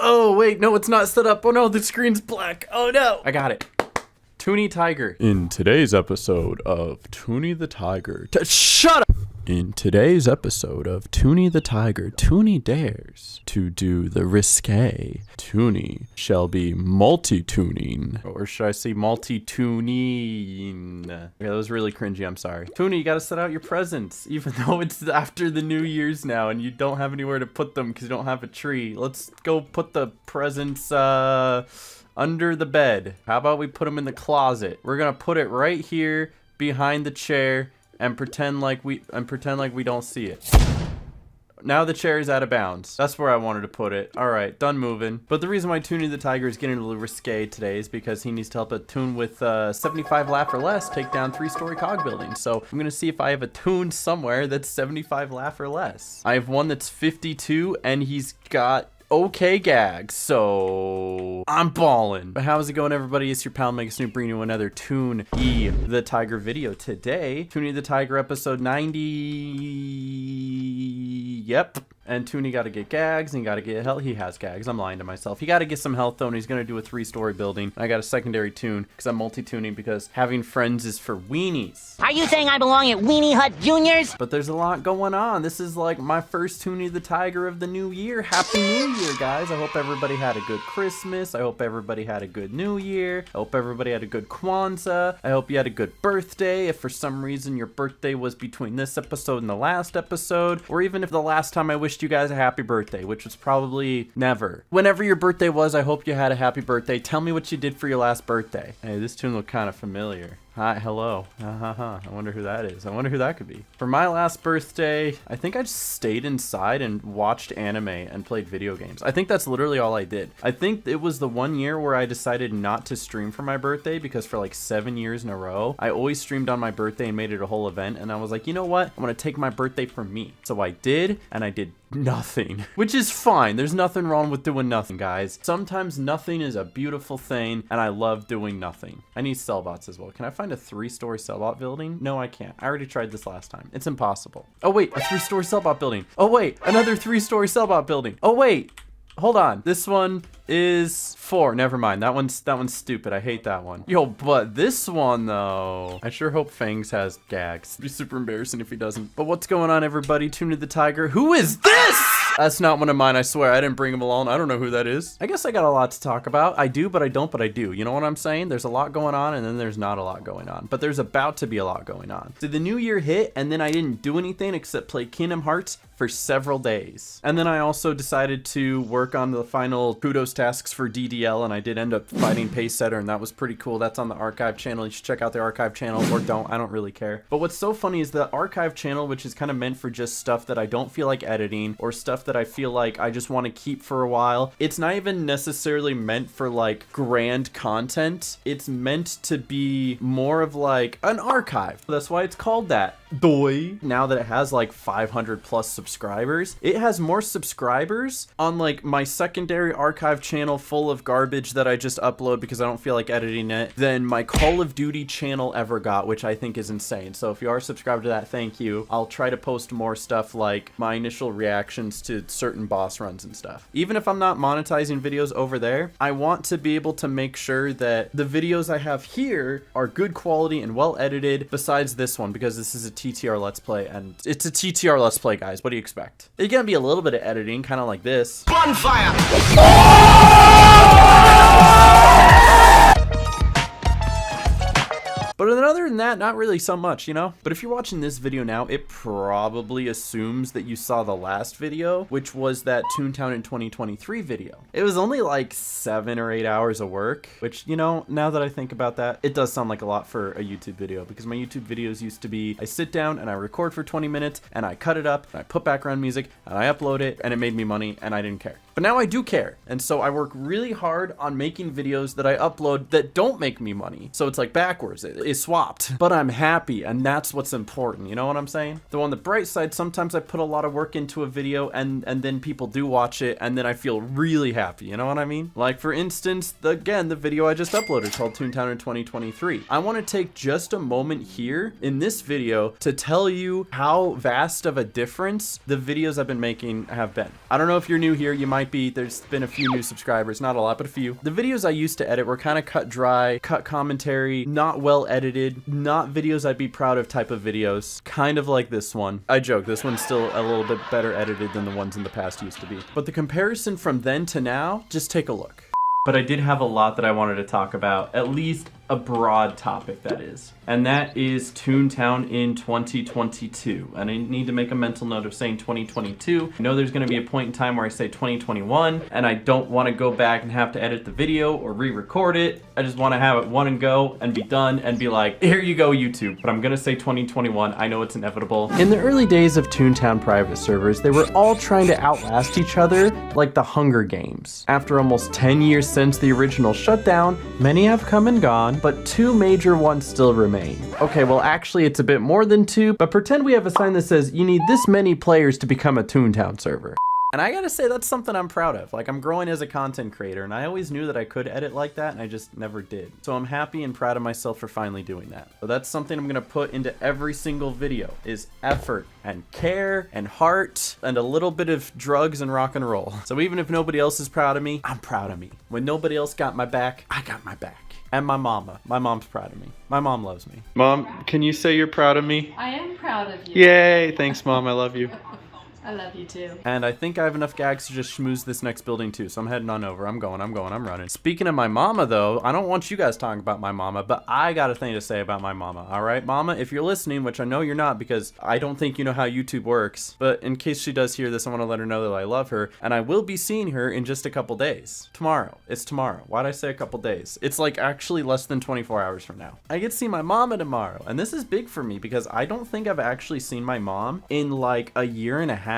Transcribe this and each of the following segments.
Oh, wait, no, it's not set up. Oh no, the screen's black. Oh no. I got it. Toony Tiger. In today's episode of Toony the Tiger. Shut up! In today's episode of Toony the Tiger, Toony dares to do the risque. Toony shall be multi-tuning. Or should I say multi-tuning? Yeah, that was really cringy, I'm sorry. Toony, you gotta set out your presents, even though it's after the New Year's now and you don't have anywhere to put them because you don't have a tree. Let's go put the presents, under the bed. How about we put them in the closet? We're gonna put it right here behind the chair and pretend like we don't see it. Now the chair is out of bounds. That's where I wanted to put it. All right, done moving. But the reason why Toony the Tiger is getting a little risque today is because he needs to help a toon with 75 laugh or less take down 3-story cog buildings. So I'm gonna see if I have a toon somewhere that's 75 laugh or less. I have one that's 52 and he's got okay gags, so I'm ballin'. But how's it going, everybody? It's your pal Mega Snoop bringing you another Toony the Tiger video today. Toony the Tiger episode 90. Yep. And Toony got to get gags and got to get health. He has gags. I'm lying to myself. He got to get some health though, and he's gonna do a 3-story building. I got a secondary toon because I'm multi-tuning because having friends is for weenies. Are you saying I belong at Weenie Hut Juniors? But there's a lot going on. This is like my first Toony the Tiger of the new year. Happy New Year, guys. I hope everybody had a good Christmas. I hope everybody had a good New Year. I hope everybody had a good Kwanzaa. I hope you had a good birthday. If for some reason your birthday was between this episode and the last episode, or even if the last time I wished you guys a happy birthday, which was probably never. Whenever your birthday was, I hope you had a happy birthday. Tell me what you did for your last birthday. Hey, this tune looked kind of familiar. Hi, hello. I wonder who that is. I wonder who that could be. For my last birthday, I think I just stayed inside and watched anime and played video games. I think that's literally all I did. I think it was the one year where I decided not to stream for my birthday because for like 7 years in a row, I always streamed on my birthday and made it a whole event. And I was like, you know what? I'm gonna take my birthday for me. So I did, and I did nothing, which is fine. There's nothing wrong with doing nothing, guys. Sometimes nothing is a beautiful thing, and I love doing nothing. I need cell bots as well. Can I find a 3-story cell bot building? No, I can't. I already tried this last time. It's impossible. Oh wait, a 3-story cell bot building. Oh wait, another 3-story cell bot building. Oh wait, hold on. This one is 4. Never mind. That one's stupid. I hate that one. Yo, but this one though, I sure hope Fangs has gags. It'd be super embarrassing if he doesn't. But what's going on, everybody? Toony the Tiger. Who is this? That's not one of mine, I swear. I didn't bring him along. I don't know who that is. I guess I got a lot to talk about. I do, but I don't, but I do. You know what I'm saying? There's a lot going on, and then there's not a lot going on. But there's about to be a lot going on. So the new year hit, and then I didn't do anything except play Kingdom Hearts for several days. And then I also decided to work on the final kudos tasks for DDL, and I did end up fighting Pace Setter, and that was pretty cool. That's on the archive channel. You should check out the archive channel, or don't. I don't really care. But what's so funny is the archive channel, which is kind of meant for just stuff that I don't feel like editing, or stuff that I feel like I just want to keep for a while. It's not even necessarily meant for like grand content. It's meant to be more of like an archive. That's why it's called that. Doy. Now that it has like 500 plus subscribers, it has more subscribers on like my secondary archive channel full of garbage that I just upload because I don't feel like editing it than my Call of Duty channel ever got, which I think is insane. So if you are subscribed to that, thank you. I'll try to post more stuff like my initial reactions to certain boss runs and stuff. Even if I'm not monetizing videos over there, I want to be able to make sure that the videos I have here are good quality and well edited, besides this one, because this is a TTR Let's Play, and it's a TTR Let's Play, guys. What do you expect? It's gonna be a little bit of editing, kind of like this. Bonfire! But other than that, not really so much, you know? But if you're watching this video now, it probably assumes that you saw the last video, which was that Toontown in 2023 video. It was only like 7 or 8 hours of work, which, you know, now that I think about that, it does sound like a lot for a YouTube video, because my YouTube videos used to be, I sit down and I record for 20 minutes and I cut it up and I put background music and I upload it and it made me money and I didn't care. But now I do care. And so I work really hard on making videos that I upload that don't make me money. So it's like backwards. It swaps dropped, but I'm happy, and that's what's important. You know what I'm saying? Though on the bright side, sometimes I put a lot of work into a video and then people do watch it, and then I feel really happy. You know what I mean? Like for instance, again, the video I just uploaded called TOONTOWNER 2023. I want to take just a moment here in this video to tell you how vast of a difference the videos I've been making have been. I don't know if you're new here, you might be. There's been a few new subscribers, not a lot, but a few. The videos I used to edit were kind of cut dry, cut commentary, not well edited, not videos I'd be proud of type of videos, kind of like this one. I joke, this one's still a little bit better edited than the ones in the past used to be. But the comparison from then to now, just take a look. But I did have a lot that I wanted to talk about, at least a broad topic that is. And that is Toontown in 2022. And I need to make a mental note of saying 2022. I know there's gonna be a point in time where I say 2021, and I don't wanna go back and have to edit the video or re-record it. I just wanna have it one and go and be done and be like, here you go, YouTube. But I'm gonna say 2021, I know it's inevitable. In the early days of Toontown private servers, they were all trying to outlast each other like the Hunger Games. After almost 10 years since the original shutdown, many have come and gone, but two major ones still remain. Okay, well actually it's a bit more than two, but pretend we have a sign that says you need this many players to become a Toontown server. And I gotta say, that's something I'm proud of. Like, I'm growing as a content creator, and I always knew that I could edit like that, and I just never did. So I'm happy and proud of myself for finally doing that. So that's something I'm gonna put into every single video, is effort and care and heart and a little bit of drugs and rock and roll. So even if nobody else is proud of me, I'm proud of me. When nobody else got my back, I got my back. And my mama. My mom's proud of me. My mom loves me. Mom, can you say you're proud of me? I am proud of you. Yay! Thanks, Mom. I love you. I love you too. And I think I have enough gags to just schmooze this next building too, so I'm heading on over. I'm running. Speaking of my mama though, I don't want you guys talking about my mama, but I got a thing to say about my mama, alright? Mama, if you're listening, which I know you're not because I don't think you know how YouTube works, but in case she does hear this, I want to let her know that I love her, and I will be seeing her in just a couple days. Tomorrow. It's tomorrow. Why'd I say a couple days? It's like actually less than 24 hours from now. I get to see my mama tomorrow, and this is big for me because I don't think I've actually seen my mom in like a year and a half.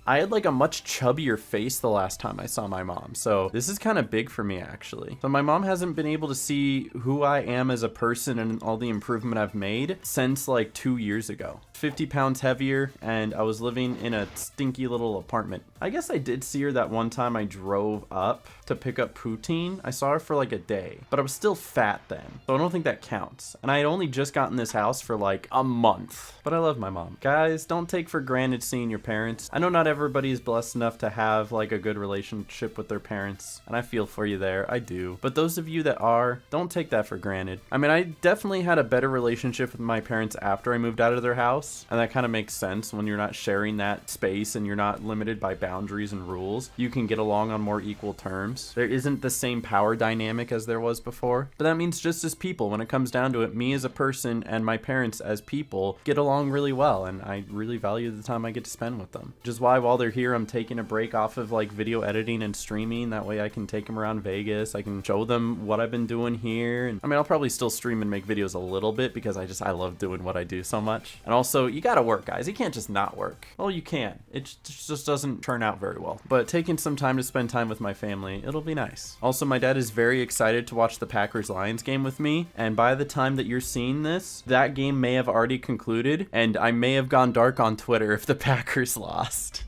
I had like a much chubbier face the last time I saw my mom, so this is kind of big for me actually. So my mom hasn't been able to see who I am as a person and all the improvement I've made since like 2 years ago. 50 pounds heavier, and I was living in a stinky little apartment. I guess I did see her that one time I drove up to pick up poutine. I saw her for like a day, but I was still fat then, so I don't think that counts. And I had only just gotten this house for like a month, but I love my mom. Guys, don't take for granted seeing your parents. I know not everybody is blessed enough to have like a good relationship with their parents, and I feel for you there, I do. But those of you that are, don't take that for granted. I mean, I definitely had a better relationship with my parents after I moved out of their house, and that kind of makes sense when you're not sharing that space and you're not limited by boundaries and rules. You can get along on more equal terms. There isn't the same power dynamic as there was before, but that means just as people, when it comes down to it, me as a person and my parents as people get along really well, and I really value the time I get to spend with them. Which is why while they're here, I'm taking a break off of like video editing and streaming. That way I can take them around Vegas. I can show them what I've been doing here. And I mean, I'll probably still stream and make videos a little bit because I love doing what I do so much. And also, you gotta work, guys. You can't just not work. Well, you can. It just doesn't turn out very well. But taking some time to spend time with my family, it'll be nice. Also, my dad is very excited to watch the Packers-Lions game with me. And by the time that you're seeing this, that game may have already concluded. And I may have gone dark on Twitter if the Packers lost.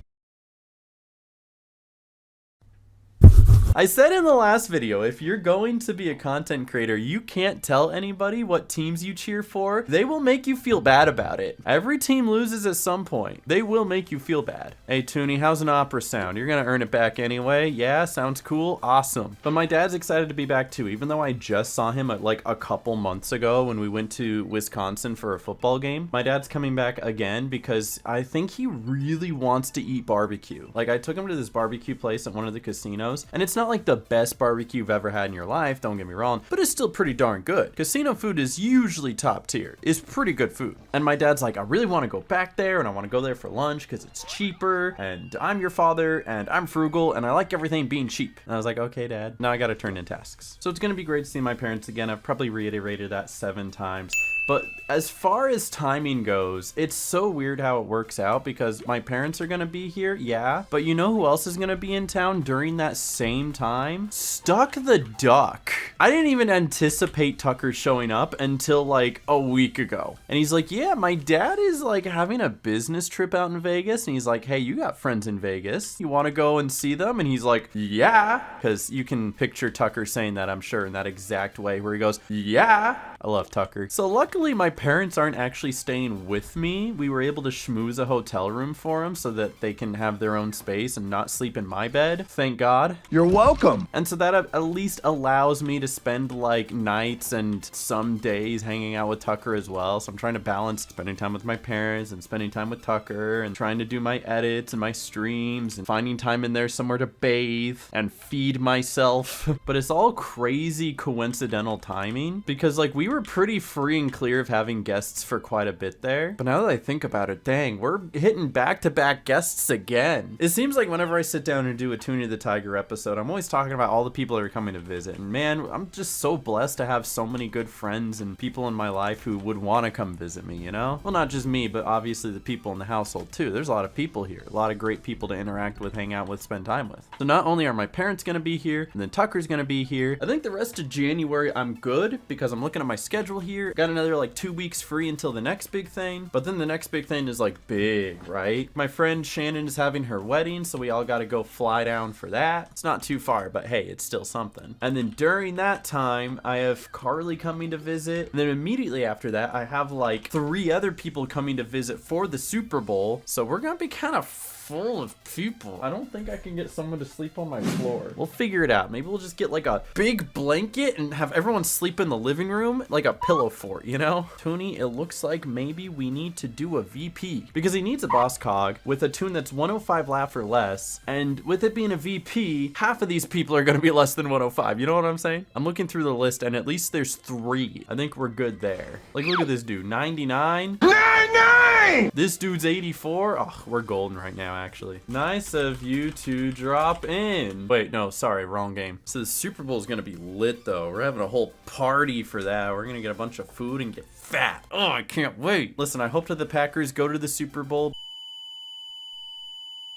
I said in the last video, if you're going to be a content creator, you can't tell anybody what teams you cheer for. They will make you feel bad about it. Every team loses at some point. They will make you feel bad. Hey, Toony, how's an opera sound? You're gonna earn it back anyway. Yeah, sounds cool. Awesome. But my dad's excited to be back too, even though I just saw him at like a couple months ago when we went to Wisconsin for a football game. My dad's coming back again because I think he really wants to eat barbecue. Like, I took him to this barbecue place at one of the casinos, and it's not like the best barbecue you've ever had in your life, don't get me wrong, but it's still pretty darn good. Casino food is usually top tier. It's pretty good food. And my dad's like, I really want to go back there, and I want to go there for lunch because it's cheaper, and I'm your father, and I'm frugal, and I like everything being cheap. And I was like, okay, Dad. Now I got to turn in tasks. So it's going to be great to see my parents again. I've probably reiterated that 7 times. But as far as timing goes, it's so weird how it works out because my parents are gonna be here, yeah. But you know who else is gonna be in town during that same time? Stuck the Duck. I didn't even anticipate Tucker showing up until like a week ago. And he's like, yeah, my dad is like having a business trip out in Vegas. And he's like, hey, you got friends in Vegas. You wanna go and see them? And he's like, yeah. Because you can picture Tucker saying that, I'm sure, in that exact way where he goes, yeah. I love Tucker. So luckily my parents aren't actually staying with me. We were able to schmooze a hotel room for them so that they can have their own space and not sleep in my bed. Thank God. You're welcome. And so that at least allows me to spend like nights and some days hanging out with Tucker as well. So I'm trying to balance spending time with my parents and spending time with Tucker and trying to do my edits and my streams and finding time in there somewhere to bathe and feed myself. But it's all crazy coincidental timing because like we were pretty free and clear of having guests for quite a bit there. But now that I think about it, dang, we're hitting back-to-back guests again. It seems like whenever I sit down and do a Toonie the Tiger episode, I'm always talking about all the people that are coming to visit. And man, I'm just so blessed to have so many good friends and people in my life who would want to come visit me, you know? Well, not just me, but obviously the people in the household too. There's a lot of people here, a lot of great people to interact with, hang out with, spend time with. So not only are my parents gonna be here, and then Tucker's gonna be here, I think the rest of January I'm good because I'm looking at my schedule here. Got another like 2 weeks free until the next big thing, but then the next big thing is like big, right? My friend Shannon is having her wedding, so we all got to go fly down for that. It's not too far, but hey, it's still something. And then during that time, I have Carly coming to visit. And then immediately after that, I have like 3 other people coming to visit for the Super Bowl. So we're gonna be kind of full of people. I don't think I can get someone to sleep on my floor. We'll figure it out. Maybe we'll just get like a big blanket and have everyone sleep in the living room like a pillow fort, you know? Toonie, it looks like maybe we need to do a VP because he needs a boss cog with a tune that's 105 laugh or less. And with it being a VP, half of these people are going to be less than 105. You know what I'm saying? I'm looking through the list and at least there's 3. I think we're good there. Like, look at this dude, 99. 99! This dude's 84. Oh, we're golden right now, actually. Nice of you to drop in. Wait, no, sorry, wrong game. So the Super Bowl is gonna be lit though. We're having a whole party for that. We're gonna get a bunch of food and get fat. Oh, I can't wait. Listen, I hope that the Packers go to the Super Bowl.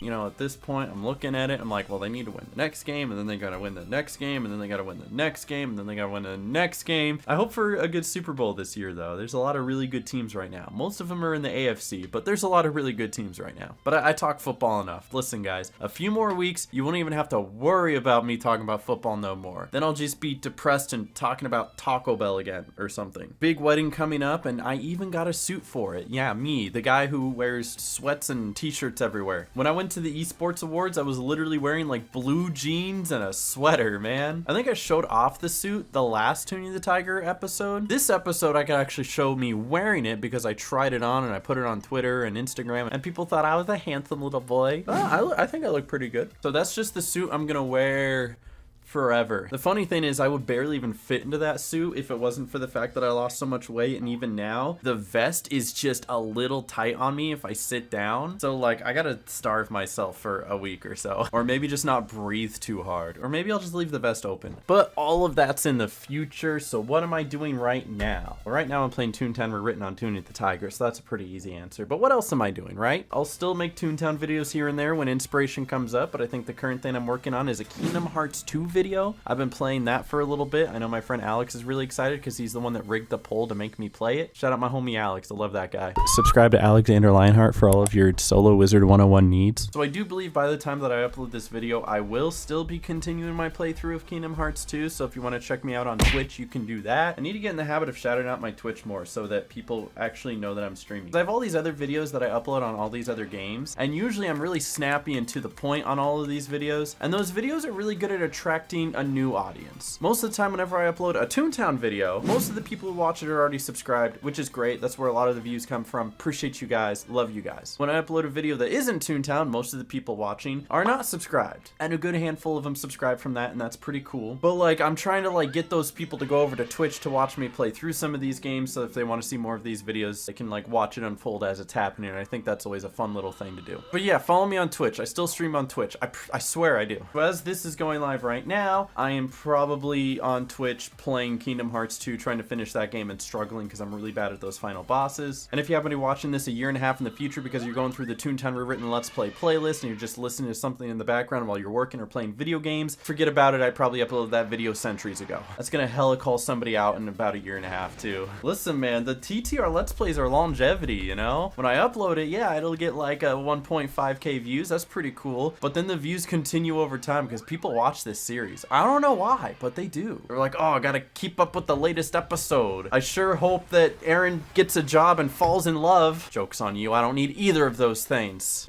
You know, at this point, I'm looking at it, I'm like, well, they need to win the next game, and then they gotta win the next game, and then they gotta win the next game, and then they gotta win the next game. I hope for a good Super Bowl this year, though. There's a lot of really good teams right now. Most of them are in the AFC, but there's a lot of really good teams right now. But I talk football enough. Listen, guys, a few more weeks, you won't even have to worry about me talking about football no more. Then I'll just be depressed and talking about Taco Bell again, or something. Big wedding coming up, and I even got a suit for it. Yeah, me, the guy who wears sweats and t-shirts everywhere. When I went to the eSports Awards, I was literally wearing like blue jeans and a sweater, man. I think I showed off the suit the last Toonie the Tiger episode. This episode, I could actually show me wearing it because I tried it on and I put it on Twitter and Instagram, and people thought I was a handsome little boy. I think I look pretty good. So that's just the suit I'm gonna wear forever. The funny thing is I would barely even fit into that suit if it wasn't for the fact that I lost so much weight, and even now the vest is just a little tight on me if I sit down. So like I gotta starve myself for a week or so, or maybe just not breathe too hard, or maybe I'll just leave the vest open. But all of that's in the future. So what am I doing right now? Well, right now I'm playing Toontown Rewritten on Toonie the Tiger, so that's a pretty easy answer. But what else am I doing, right? I'll still make Toontown videos here and there when inspiration comes up, but I think the current thing I'm working on is a Kingdom Hearts 2 video. I've been playing that for a little bit. I know my friend Alex is really excited because he's the one that rigged the poll to make me play it. Shout out my homie Alex. I love that guy. Subscribe to Alexander Lionheart for all of your solo Wizard 101 needs. So I do believe by the time that I upload this video, I will still be continuing my playthrough of Kingdom Hearts 2. So if you want to check me out on Twitch, you can do that. I need to get in the habit of shouting out my Twitch more so that people actually know that I'm streaming. I have all these other videos that I upload on all these other games, and usually I'm really snappy and to the point on all of these videos, and those videos are really good at attracting a new audience. Most of the time whenever I upload a Toontown video, most of the people who watch it are already subscribed, which is great. That's where a lot of the views come from. Appreciate you guys. Love you guys. When I upload a video that isn't Toontown, most of the people watching are not subscribed, and a good handful of them subscribe from that, and that's pretty cool. But like I'm trying to like get those people to go over to Twitch to watch me play through some of these games, so if they want to see more of these videos, they can like watch it unfold as it's happening, and I think that's always a fun little thing to do. But yeah, follow me on Twitch. I still stream on Twitch. I swear I do. But as this is going live right now, now, I am probably on Twitch playing Kingdom Hearts 2, trying to finish that game and struggling because I'm really bad at those final bosses. And if you happen to be watching this a year and a half in the future because you're going through the Toontown Rewritten Let's Play playlist and you're just listening to something in the background while you're working or playing video games, forget about it. I probably uploaded that video centuries ago. That's gonna hella call somebody out in about a year and a half too. Listen, man, the TTR Let's Plays are longevity, you know? When I upload it, yeah, it'll get like a 1.5k views. That's pretty cool. But then the views continue over time because people watch this series. I don't know why, but they do. They're like, oh, I gotta keep up with the latest episode. I sure hope that Aaron gets a job and falls in love. Joke's on you. I don't need either of those things.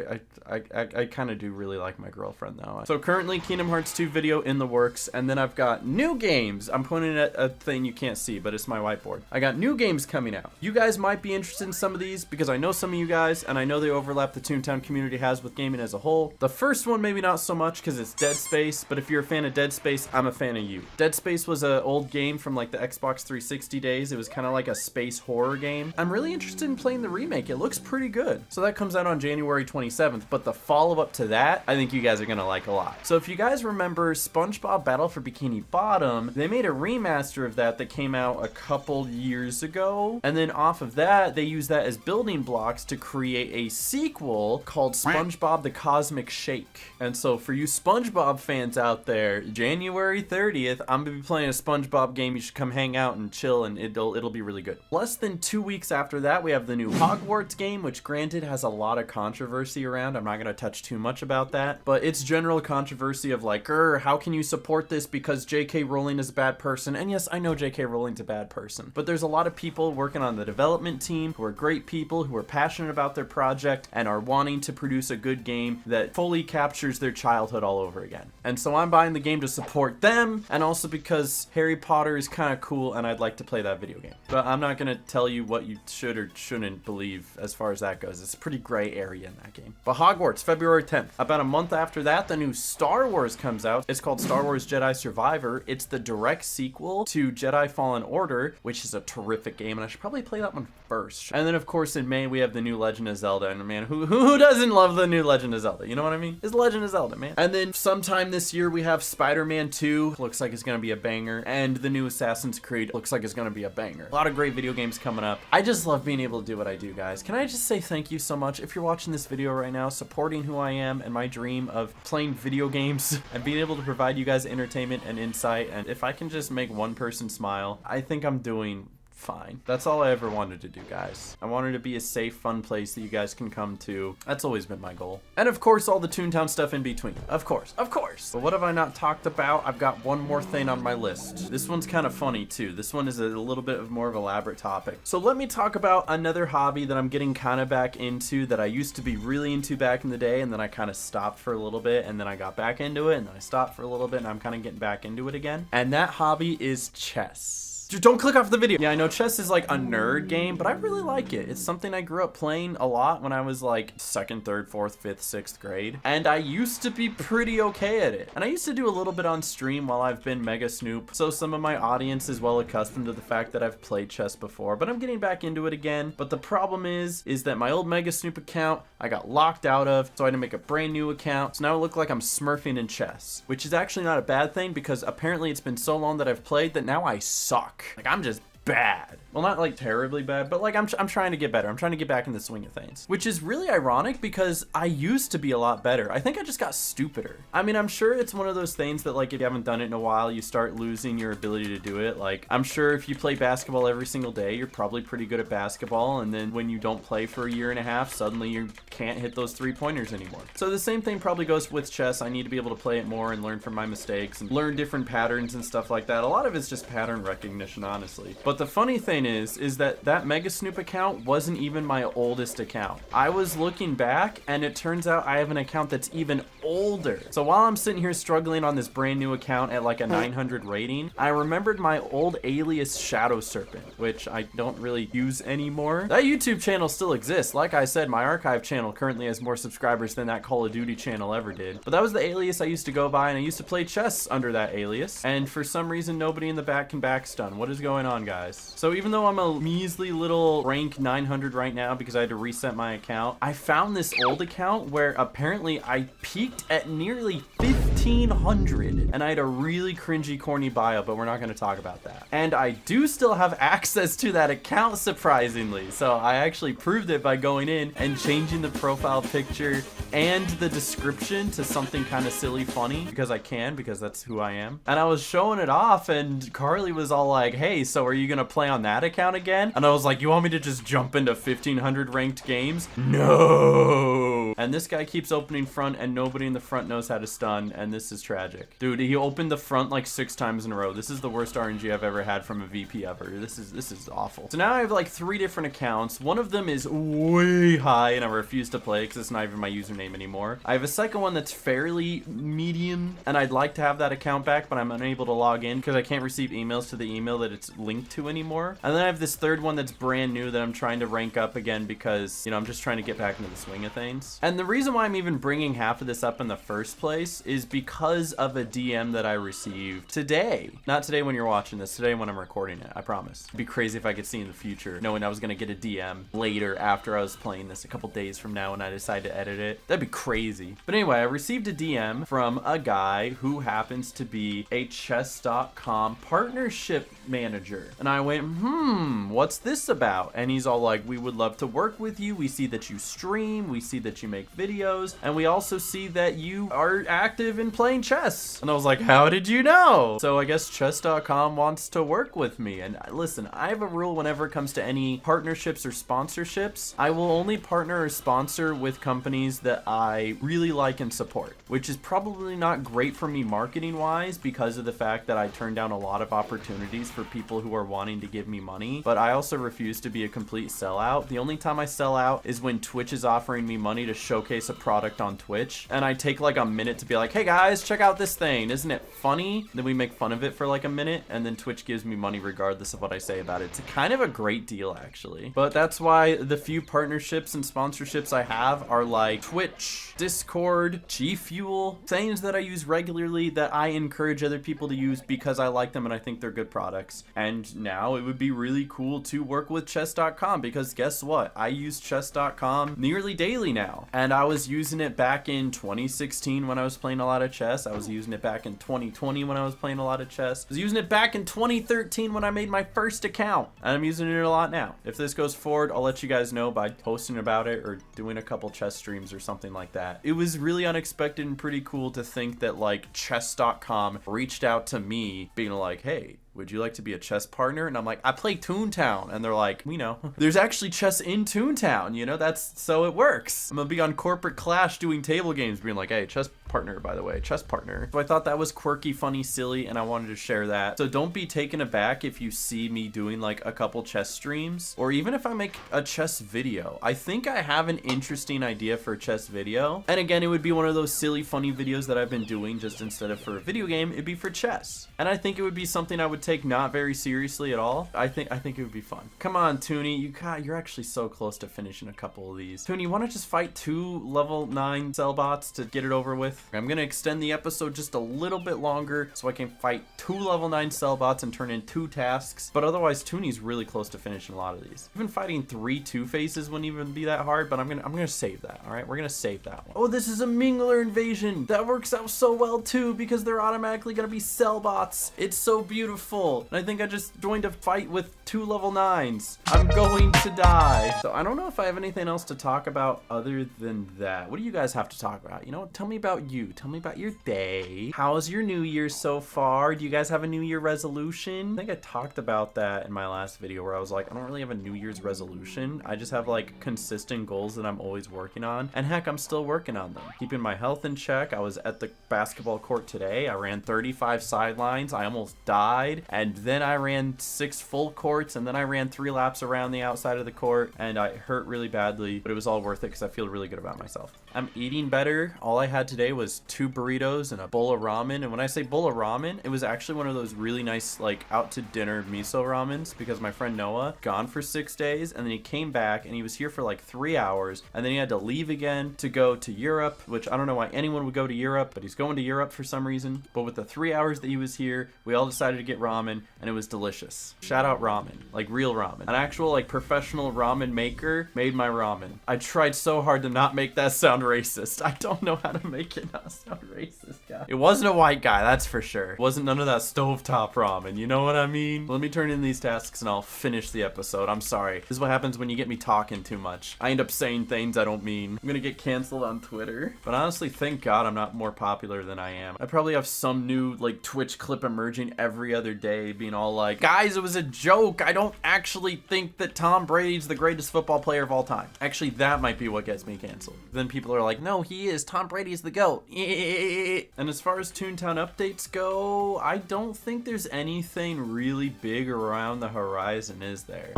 I kind of do really like my girlfriend though. So currently Kingdom Hearts 2 video in the works, and then I've got new games. I'm pointing at a thing you can't see, but it's my whiteboard. I got new games coming out. You guys might be interested in some of these because I know some of you guys, and I know they overlap the Toontown community has with gaming as a whole. The first one maybe not so much because it's Dead Space, but if you're a fan of Dead Space, I'm a fan of you. Dead Space was an old game from like the Xbox 360 days. It was kind of like a space horror game. I'm really interested in playing the remake. It looks pretty good. So that comes out on January 27th, but the follow-up to that, I think you guys are gonna like a lot. So if you guys remember SpongeBob Battle for Bikini Bottom, they made a remaster of that came out a couple years ago, and then off of that, they used that as building blocks to create a sequel called SpongeBob the Cosmic Shake. And so for you SpongeBob fans out there, January 30th, I'm gonna be playing a SpongeBob game. You should come hang out and chill, and it'll be really good. Less than 2 weeks after that, we have the new Hogwarts game, which granted has a lot of controversy around. I'm not gonna touch too much about that, but it's general controversy of like, how can you support this because J.K. Rowling is a bad person? And yes, I know J.K. Rowling's a bad person, but there's a lot of people working on the development team who are great people, who are passionate about their project and are wanting to produce a good game that fully captures their childhood all over again. And so I'm buying the game to support them, and also because Harry Potter is kind of cool and I'd like to play that video game. But I'm not gonna tell you what you should or shouldn't believe as far as that goes. It's a pretty gray area in that game. But Hogwarts, February 10th. About a month after that, the new Star Wars comes out. It's called Star Wars Jedi Survivor. It's the direct sequel to Jedi Fallen Order, which is a terrific game, and I should probably play that one first. And then of course in May we have the new Legend of Zelda, and man, who doesn't love the new Legend of Zelda? You know what I mean? It's Legend of Zelda, man. And then sometime this year we have Spider-Man 2, looks like it's gonna be a banger, and the new Assassin's Creed looks like it's gonna be a banger. A lot of great video games coming up. I just love being able to do what I do, guys. Can I just say thank you so much if you're watching this video right now, supporting who I am and my dream of playing video games and being able to provide you guys entertainment and insight. And if I can just make one person smile, I think I'm doing fine. That's all I ever wanted to do, guys. I wanted to be a safe, fun place that you guys can come to. That's always been my goal. And of course, all the Toontown stuff in between. Of course. But what have I not talked about? I've got one more thing on my list. This one's kind of funny too. This one is a little bit of more of an elaborate topic. So let me talk about another hobby that I'm getting kind of back into, that I used to be really into back in the day, and then I kind of stopped for a little bit, and then I got back into it, and then I stopped for a little bit, and I'm kind of getting back into it again. And that hobby is chess. Don't click off the video. Yeah, I know chess is like a nerd game, but I really like it. It's something I grew up playing a lot when I was like 2nd, 3rd, 4th, 5th, 6th grade. And I used to be pretty okay at it. And I used to do a little bit on stream while I've been Mega Snoop. So some of my audience is well accustomed to the fact that I've played chess before, but I'm getting back into it again. But the problem is that my old Mega Snoop account, I got locked out of, so I had to make a brand new account. So now I look like I'm smurfing in chess, which is actually not a bad thing because apparently it's been so long that I've played that now I suck. Like, I'm just bad. Well, not like terribly bad, but like I'm trying to get better. I'm trying to get back in the swing of things, which is really ironic because I used to be a lot better. I think I just got stupider. I mean, I'm sure it's one of those things that like if you haven't done it in a while, you start losing your ability to do it. Like I'm sure if you play basketball every single day, you're probably pretty good at basketball. And then when you don't play for a year and a half, suddenly you can't hit those 3-pointers anymore. So the same thing probably goes with chess. I need to be able to play it more and learn from my mistakes and learn different patterns and stuff like that. A lot of it's just pattern recognition, honestly. But the funny thing is that Mega Snoop account wasn't even my oldest account. I was looking back and it turns out I have an account that's even older. So while I'm sitting here struggling on this brand new account at like a 900 rating, I remembered my old alias Shadow Serpent, which I don't really use anymore. That YouTube channel still exists. Like I said, my archive channel currently has more subscribers than that Call of Duty channel ever did. But that was the alias I used to go by, and I used to play chess under that alias. And for some reason, nobody in the back can backstun. What is going on, guys? So even though I'm a measly little rank 900 right now because I had to reset my account, I found this old account where apparently I peaked at nearly 15 1,500. And I had a really cringy, corny bio, but we're not going to talk about that. And I do still have access to that account, surprisingly. So I actually proved it by going in and changing the profile picture and the description to something kind of silly funny, because I can, because that's who I am. And I was showing it off, and Carly was all like, hey, so are you going to play on that account again? And I was like, you want me to just jump into 1,500 ranked games? No. And this guy keeps opening front, and nobody in the front knows how to stun, and this is tragic. Dude, he opened the front like 6 times in a row. This is the worst RNG I've ever had from a VP ever. This is awful. So now I have like 3 different accounts. One of them is way high, and I refuse to play because it's not even my username anymore. I have a second one that's fairly medium, and I'd like to have that account back, but I'm unable to log in because I can't receive emails to the email that it's linked to anymore. And then I have this third one that's brand new that I'm trying to rank up again because, you know, I'm just trying to get back into the swing of things. And the reason why I'm even bringing half of this up in the first place is because of a DM that I received today. Not today when you're watching this, today when I'm recording it, I promise. It'd be crazy if I could see in the future, knowing I was gonna get a DM later after I was playing this a couple days from now when I decide to edit it. That'd be crazy. But anyway, I received a DM from a guy who happens to be a chess.com partnership manager. And I went, what's this about? And he's all like, we would love to work with you. We see that you stream, we see that you make videos, and we also see that you are active in playing chess. And I was like, how did you know? So I guess chess.com wants to work with me. And listen, I have a rule whenever it comes to any partnerships or sponsorships. I will only partner or sponsor with companies that I really like and support, which is probably not great for me marketing wise because of the fact that I turn down a lot of opportunities for people who are wanting to give me money. But I also refuse to be a complete sellout. The only time I sell out is when Twitch is offering me money to showcase a product on Twitch, and I take like a minute to be like, hey guys, check out this thing, isn't it funny? Then we make fun of it for like a minute, and then Twitch gives me money regardless of what I say about it. It's kind of a great deal actually. But that's why the few partnerships and sponsorships I have are like Twitch, Discord, G Fuel, things that I use regularly that I encourage other people to use because I like them and I think they're good products. And now it would be really cool to work with chess.com because guess what? I use chess.com nearly daily now. And I was using it back in 2016 when I was playing a lot of chess. I was using it back in 2020 when I was playing a lot of chess. I was using it back in 2013 when I made my first account. And I'm using it a lot now. If this goes forward, I'll let you guys know by posting about it or doing a couple chess streams or something like that. It was really unexpected and pretty cool to think that like chess.com reached out to me being like, hey, would you like to be a chess partner? And I'm like, I play Toontown. And they're like, we know. There's actually chess in Toontown, you know, that's so it works. I'm gonna be on Corporate Clash doing table games being like, hey, chess partner, by the way, chess partner. So I thought that was quirky, funny, silly, and I wanted to share that. So don't be taken aback if you see me doing like a couple chess streams, or even if I make a chess video. I think I have an interesting idea for a chess video. And again, it would be one of those silly, funny videos that I've been doing, just instead of for a video game, it'd be for chess. And I think it would be something I would take not very seriously at all. I think it would be fun. Come on, TOONY, you're actually so close to finishing a couple of these. TOONY, you want to just fight 2 level 9 cell bots to get it over with? I'm gonna extend the episode just a little bit longer so I can fight 2 level 9 cell bots and turn in 2 tasks. But otherwise, TOONY's really close to finishing a lot of these. Even fighting 3 Two-Faces wouldn't even be that hard, but I'm gonna save that. All right, we're gonna save that one. Oh, this is a Mingler invasion. That works out so well too because they're automatically gonna be cell bots. It's so beautiful. And I think I just joined a fight with 2 level 9s. I'm going to die. So I don't know if I have anything else to talk about other than that. What do you guys have to talk about? You know, tell me about you. Tell me about your day. How's your new year so far? Do you guys have a new year resolution? I think I talked about that in my last video where I was like, I don't really have a new year's resolution. I just have like consistent goals that I'm always working on. And heck, I'm still working on them. Keeping my health in check. I was at the basketball court today. I ran 35 sidelines. I almost died. And then I ran 6 full courts, and then I ran 3 laps around the outside of the court, and I hurt really badly, but it was all worth it because I feel really good about myself. I'm eating better. All I had today was 2 burritos and a bowl of ramen, and when I say bowl of ramen, it was actually one of those really nice like out to dinner miso ramens because my friend Noah gone for 6 days, and then he came back and he was here for like 3 hours, and then he had to leave again to go to Europe, which I don't know why anyone would go to Europe, but he's going to Europe for some reason. But with the 3 hours that he was here, we all decided to get ramen, and it was delicious. Shout out ramen, like real ramen. An actual like professional ramen maker made my ramen. I tried so hard to not make that sound racist. I don't know how to make it not sound racist. guy. It wasn't a white guy, that's for sure. It wasn't none of that stovetop ramen, you know what I mean? Let me turn in these tasks and I'll finish the episode. I'm sorry. This is what happens when you get me talking too much. I end up saying things I don't mean. I'm gonna get canceled on Twitter. But honestly, thank God I'm not more popular than I am. I probably have some new like Twitch clip emerging every other day being all like, guys, it was a joke. I don't actually think that Tom Brady's the greatest football player of all time. Actually, that might be what gets me canceled. Then people are like, no, he is. Tom Brady's the GOAT. And as far as Toontown updates go, I don't think there's anything really big around the horizon, is there?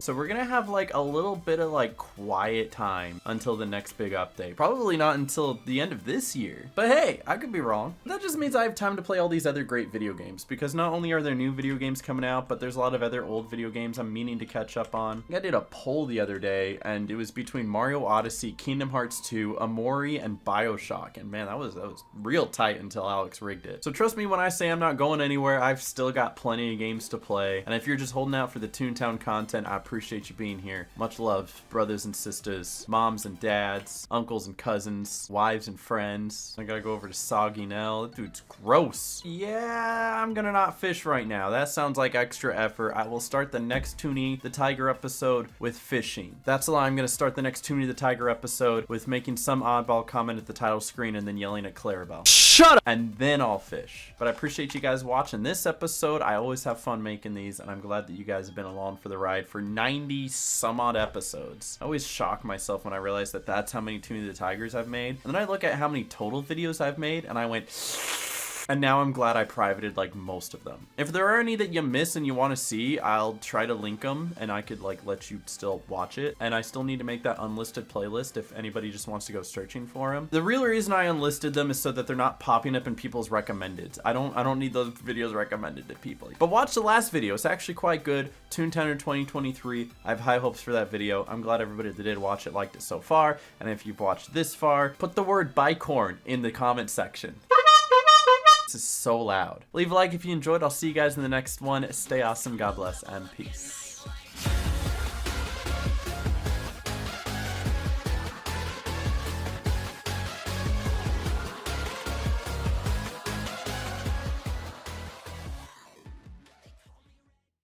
So we're gonna have like a little bit of like quiet time until the next big update. Probably not until the end of this year. But hey, I could be wrong. That just means I have time to play all these other great video games, because not only are there new video games coming out, but there's a lot of other old video games I'm meaning to catch up on. I did a poll the other day and it was between Mario Odyssey, Kingdom Hearts 2, Amori, and BioShock. And man, that was real tight until Alex rigged it. So trust me when I say I'm not going anywhere, I've still got plenty of games to play. And if you're just holding out for the Toontown content, I appreciate you being here. Much love, brothers and sisters, moms and dads, uncles and cousins, wives and friends. I gotta go over to Soggy Nell. That dude's gross. Yeah, I'm gonna not fish right now. That sounds like extra effort. I will start the next Toonie the Tiger episode with fishing. That's a lie. I'm gonna start the next Toonie the Tiger episode with making some oddball comment at the title screen and then yelling at Clarabelle. Shut up! And then I'll fish. But I appreciate you guys watching this episode. I always have fun making these, and I'm glad that you guys have been along for the ride for 90 some odd episodes. I always shock myself when I realize that that's how many Toonie the Tigers I've made. And then I look at how many total videos I've made, and I went... And now I'm glad I privated like most of them. If there are any that you miss and you want to see, I'll try to link them and I could like let you still watch it. And I still need to make that unlisted playlist if anybody just wants to go searching for them. The real reason I unlisted them is so that they're not popping up in people's recommendeds. I don't need those videos recommended to people. But watch the last video. It's actually quite good. Toontowner 2023. I have high hopes for that video. I'm glad everybody that did watch it liked it so far. And if you've watched this far, put the word bicorn in the comment section. This is so loud. Leave a like if you enjoyed. I'll see you guys in the next one. Stay awesome, God bless, and peace.